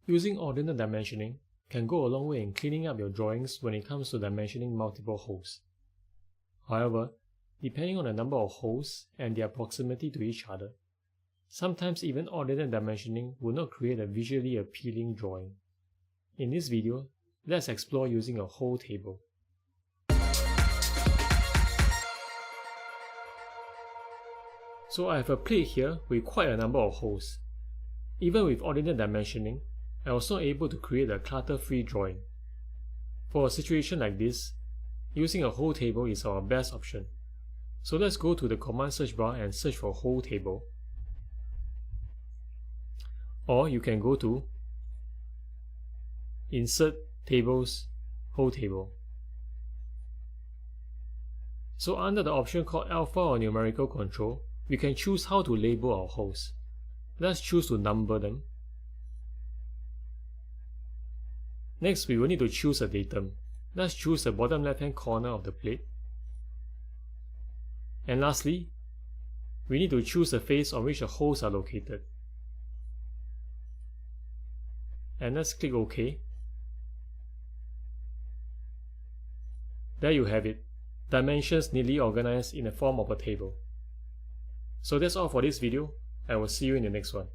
Using ordinate dimensioning can go a long way in cleaning up your drawings when it comes to dimensioning multiple holes. However, depending on the number of holes and their proximity to each other, sometimes even ordinate dimensioning will not create a visually appealing drawing. In this video, let's explore using a hole table. So I have a plate here with quite a number of holes. Even with ordinate dimensioning, I was not able to create a clutter-free drawing. For a situation like this, using a hole table is our best option. So let's go to the command search bar and search for hole table. Or you can go to Insert Tables, Hole Table. So under the option called Alpha or Numerical Control, we can choose how to label our holes. Let's choose to number them. Next, we will need to choose a datum. Let's choose the bottom left hand corner of the plate. And lastly, we need to choose the face on which the holes are located. And let's click OK. There you have it, dimensions neatly organized in the form of a table. So that's all for this video. I will see you in the next one.